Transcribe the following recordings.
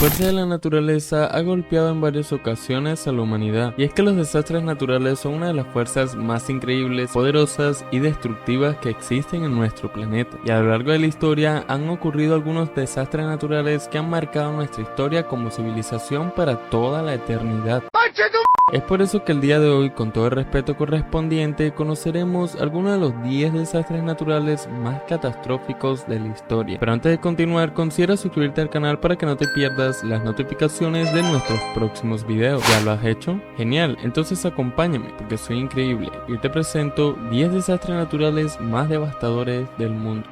fuerza de la naturaleza ha golpeado en varias ocasiones a la humanidad, y es que los desastres naturales son una de las fuerzas más increíbles, poderosas y destructivas que existen en nuestro planeta. Y a lo largo de la historia han ocurrido algunos desastres naturales que han marcado nuestra historia como civilización para toda la eternidad. Es por eso que el día de hoy, con todo el respeto correspondiente, conoceremos algunos de los 10 desastres naturales más catastróficos de la historia. Pero antes de continuar, considera suscribirte al canal para que no te pierdas las notificaciones de nuestros próximos videos. ¿Ya lo has hecho? Genial, entonces acompáñame porque soy increíble y te presento 10 desastres naturales más devastadores del mundo.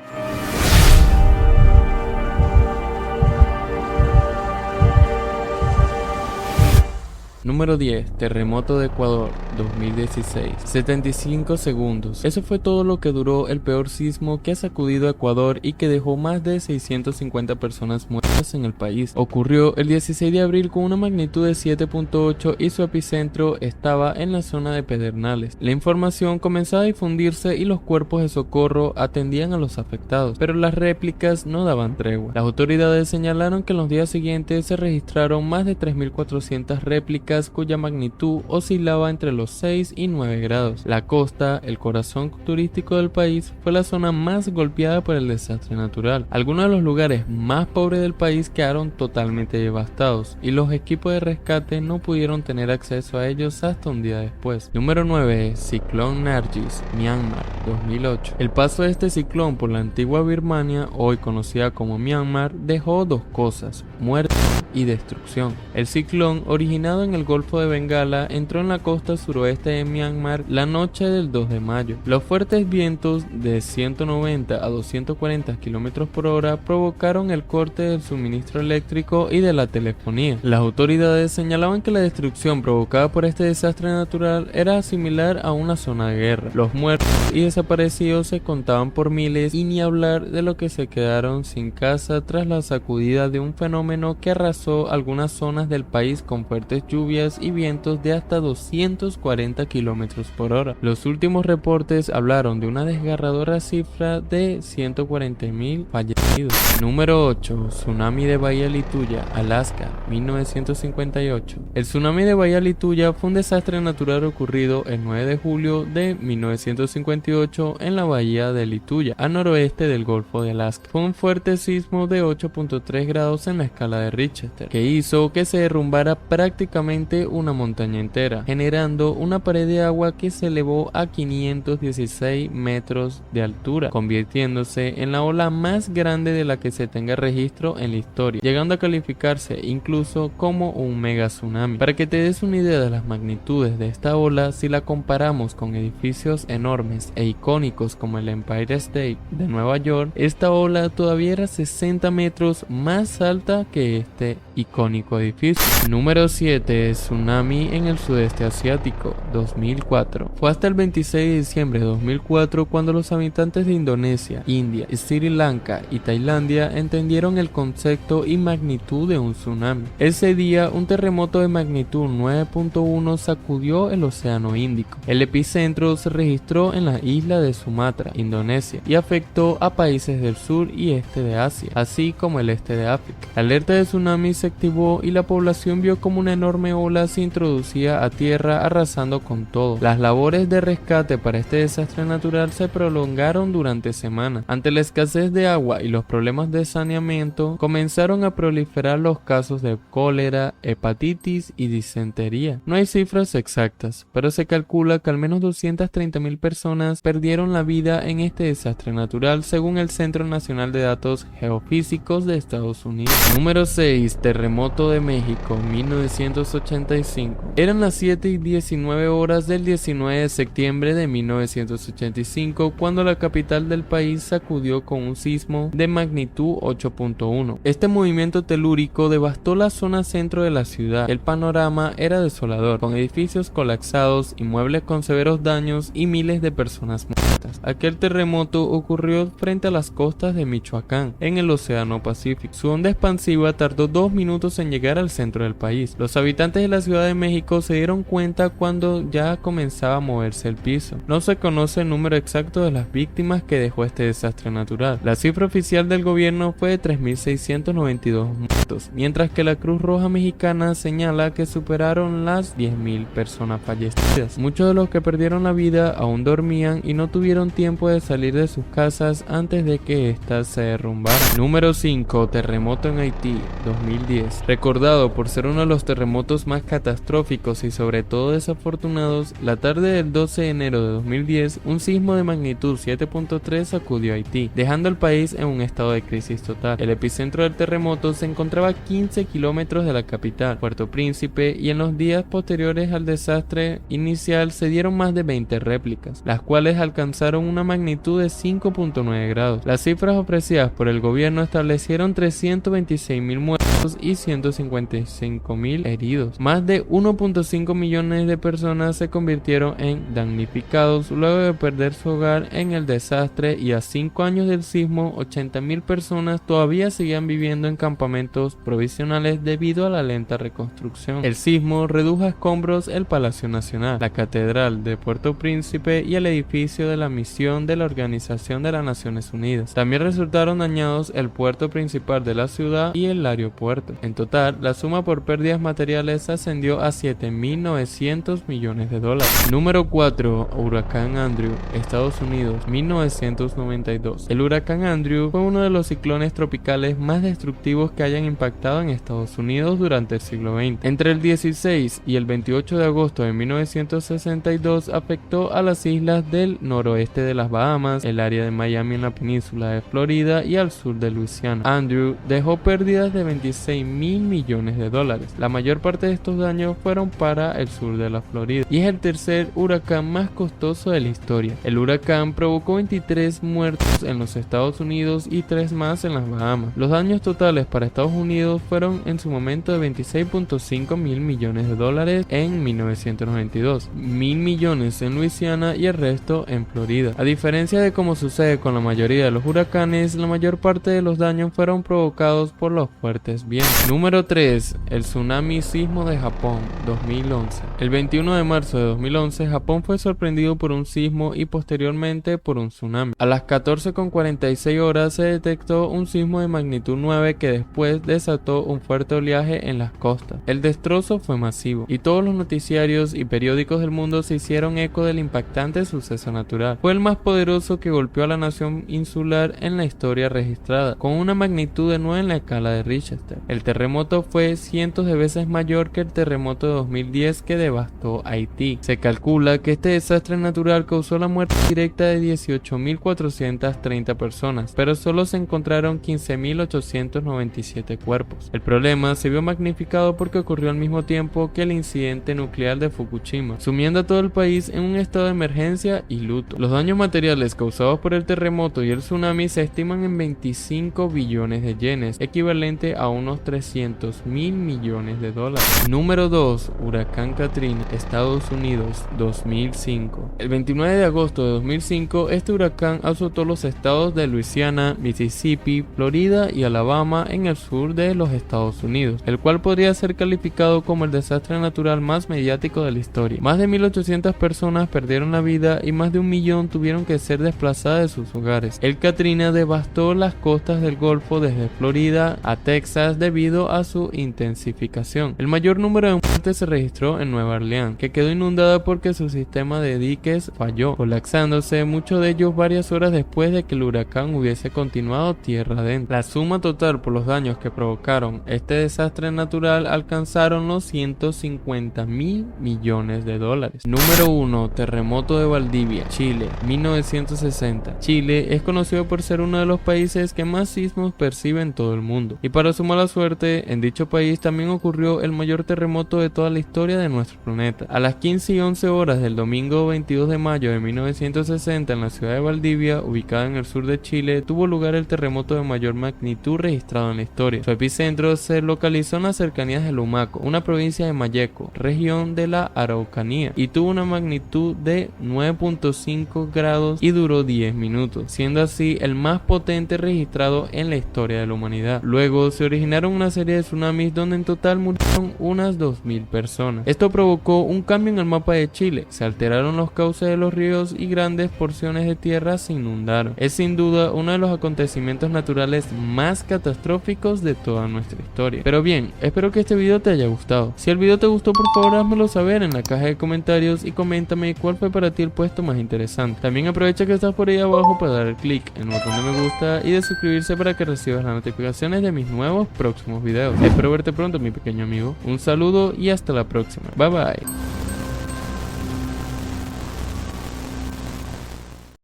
Número 10. Terremoto de Ecuador, 2016. 75 segundos. Eso fue todo lo que duró el peor sismo que ha sacudido a Ecuador y que dejó más de 650 personas muertas en el país. Ocurrió el 16 de abril con una magnitud de 7.8 y su epicentro estaba en la zona de Pedernales. La información comenzó a difundirse y los cuerpos de socorro atendían a los afectados, pero las réplicas no daban tregua. Las autoridades señalaron que en los días siguientes se registraron más de 3.400 réplicas cuya magnitud oscilaba entre los 6 y 9 grados. La costa, el corazón turístico del país, fue la zona más golpeada por el desastre natural. Algunos de los lugares más pobres del país quedaron totalmente devastados y los equipos de rescate no pudieron tener acceso a ellos hasta un día después. Número 9. Ciclón Nargis, Myanmar, 2008. El paso de este ciclón por la antigua Birmania, hoy conocida como Myanmar, dejó dos cosas: muerte y destrucción. El ciclón, originado en el Golfo de Bengala, entró en la costa suroeste de Myanmar la noche del 2 de mayo. Los fuertes vientos de 190 a 240 km por hora provocaron el corte del suministro eléctrico y de la telefonía. Las autoridades señalaban que la destrucción provocada por este desastre natural era similar a una zona de guerra. Los muertos y desaparecidos se contaban por miles, y ni hablar de los que se quedaron sin casa tras la sacudida de un fenómeno que arrasó algunas zonas del país con fuertes lluvias y vientos de hasta 240 km por hora. Los últimos reportes hablaron de una desgarradora cifra de 140.000 fallecidos. Número 8. Tsunami de Bahía Lituya, Alaska, 1958. El tsunami de Bahía Lituya fue un desastre natural ocurrido el 9 de julio de 1958 en la bahía de Lituya, al noroeste del Golfo de Alaska. Fue un fuerte sismo de 8.3 grados en la escala de Richter, que hizo que se derrumbara prácticamente una montaña entera, generando una pared de agua que se elevó a 516 metros de altura, convirtiéndose en la ola más grande de la que se tenga registro en la historia, llegando a calificarse incluso como un mega tsunami. Para que te des una idea de las magnitudes de esta ola, si la comparamos con edificios enormes e icónicos como el Empire State de Nueva York, esta ola todavía era 60 metros más alta que este icónico edificio. Número 7. Tsunami en el sudeste asiático, 2004. Fue hasta el 26 de diciembre de 2004 cuando los habitantes de Indonesia, India, Sri Lanka y Tailandia entendieron el concepto y magnitud de un tsunami. Ese día, un terremoto de magnitud 9.1 sacudió el océano Índico. El epicentro se registró en la isla de Sumatra, Indonesia, y afectó a países del sur y este de Asia, así como el este de África. La alerta de tsunami se activó y la población vio como una enorme ola se introducía a tierra, arrasando con todo. Las labores de rescate para este desastre natural se prolongaron durante semanas. Ante la escasez de agua y los problemas de saneamiento, comenzaron a proliferar los casos de cólera, hepatitis y disentería. No hay cifras exactas, pero se calcula que al menos 230.000 personas perdieron la vida en este desastre natural, según el Centro Nacional de Datos Geofísicos de Estados Unidos. Número 6. Terremoto de México, 1985. Eran las 7:19 horas del 19 de septiembre de 1985 cuando la capital del país sacudió con un sismo de magnitud 8.1. Este movimiento telúrico devastó la zona centro de la ciudad. El panorama era desolador, con edificios colapsados, inmuebles con severos daños y miles de personas muertas. Aquel terremoto ocurrió frente a las costas de Michoacán, en el Océano Pacífico. Su onda expansiva tardó 2 minutos en llegar al centro del país. Los habitantes de la Ciudad de México se dieron cuenta cuando ya comenzaba a moverse el piso. No se conoce el número exacto de las víctimas que dejó este desastre natural. La cifra oficial oficial del gobierno fue de 3.692 muertos, mientras que la Cruz Roja Mexicana señala que superaron las 10.000 personas fallecidas. Muchos de los que perdieron la vida aún dormían y no tuvieron tiempo de salir de sus casas antes de que éstas se derrumbaran. Número 5. Terremoto en Haití, 2010. Recordado por ser uno de los terremotos más catastróficos y sobre todo desafortunados, la tarde del 12 de enero de 2010, un sismo de magnitud 7.3 sacudió Haití, dejando al país en un estado de crisis total. El epicentro del terremoto se encontraba a 15 kilómetros de la capital, Puerto Príncipe, y en los días posteriores al desastre inicial se dieron más de 20 réplicas, las cuales alcanzaron una magnitud de 5.9 grados. Las cifras ofrecidas por el gobierno establecieron 326.000 muertos y 155.000 heridos. Más de 1.5 millones de personas se convirtieron en damnificados luego de perder su hogar en el desastre, y a 5 años del sismo, 80.000 personas todavía seguían viviendo en campamentos provisionales debido a la lenta reconstrucción. El sismo redujo a escombros el Palacio Nacional, la Catedral de Puerto Príncipe y el edificio de la misión de la Organización de las Naciones Unidas. También resultaron dañados el puerto principal de la ciudad y el aeropuerto. En total, la suma por pérdidas materiales ascendió a 7.900 millones de dólares. Número 4. Huracán Andrew, Estados Unidos, 1992. El huracán Andrew fue uno de los ciclones tropicales más destructivos que hayan impactado en Estados Unidos durante el siglo XX. Entre el 16 y el 28 de agosto de 1962 afectó a las islas del noroeste de las Bahamas, el área de Miami en la península de Florida y al sur de Luisiana. Andrew dejó pérdidas de 26.000 millones de dólares. La mayor parte de estos daños fueron para el sur de la Florida y es el tercer huracán más costoso de la historia. El huracán provocó 23 muertos en los Estados Unidos y 3 más en las Bahamas. Los daños totales para Estados Unidos fueron en su momento de 26.5 mil millones de dólares en 1992, 1.000 millones en Luisiana y el resto en Florida. A diferencia de como sucede con la mayoría de los huracanes, la mayor parte de los daños fueron provocados por los fuertes vientos. Número 3. El tsunami sismo de Japón, 2011. El 21 de marzo de 2011, Japón fue sorprendido por un sismo y posteriormente por un tsunami. A las 14:46 horas se detectó un sismo de magnitud 9 que después desató un fuerte oleaje en las costas. El destrozo fue masivo y todos los noticiarios y periódicos del mundo se hicieron eco del impactante suceso natural. Fue el más poderoso que golpeó a la nación insular en la historia registrada, con una magnitud de 9 en la escala de Richter. El terremoto fue cientos de veces mayor que el terremoto de 2010 que devastó Haití. Se calcula que este desastre natural causó la muerte directa de 18.430 personas, pero solo se encontraron 15.897 cuerpos. El problema se vio magnificado porque ocurrió al mismo tiempo que el incidente nuclear de Fukushima, sumiendo a todo el país en un estado de emergencia y luto. Los daños materiales causados por el terremoto y el tsunami se estiman en 25 billones de yenes, equivalente a unos 300.000 millones de dólares. Número 2. Huracán Katrina, Estados Unidos, 2005. El 29 de agosto de 2005, este huracán azotó los estados de Luisiana, Mississippi, Florida y Alabama en el sur de los Estados Unidos, el cual podría ser calificado como el desastre natural más mediático de la historia. Más de 1.800 personas perdieron la vida y más de 1 millón tuvieron que ser desplazadas de sus hogares. El Katrina devastó las costas del Golfo desde Florida a Texas debido a su intensificación. El mayor número de muertes se registró en Nueva Orleans, que quedó inundada porque su sistema de diques falló, colapsándose, muchos de ellos varias horas después de que el huracán hubiese continuado tierra adentro. La suma total por los daños que provocaron este desastre natural alcanzaron los 150.000 millones de dólares. Número 1. Terremoto de Valdivia, Chile, 1960. Chile es conocido por ser uno de los países que más sismos percibe en todo el mundo, y para su mala suerte, en dicho país también ocurrió el mayor terremoto de toda la historia de nuestro planeta. A las 15:11 horas del domingo 22 de mayo de 1960, en la ciudad de Valdivia, ubicada en el sur de Chile, tuvo lugar el terremoto de mayor magnitud registrado en la historia. Su epicentro se localizó en las cercanías de Lumaco, una provincia de Malleco, región de la Araucanía, y tuvo una magnitud de 9.5 grados y duró 10 minutos, siendo así el más potente registrado en la historia de la humanidad. Luego se originaron una serie de tsunamis donde en total murieron unas 2.000 personas. Esto provocó un cambio en el mapa de Chile, se alteraron los cauces de los ríos y grandes porciones de tierra se inundaron. Es sin duda uno de los acontecimientos acontecimientos naturales más catastróficos de toda nuestra historia. Pero bien, espero que este video te haya gustado. Si el video te gustó, por favor házmelo saber en la caja de comentarios y coméntame cuál fue para ti el puesto más interesante. También aprovecha que estás por ahí abajo para dar clic en el botón de me gusta y de suscribirse para que recibas las notificaciones de mis nuevos próximos videos. Espero verte pronto, mi pequeño amigo. Un saludo y hasta la próxima. Bye bye.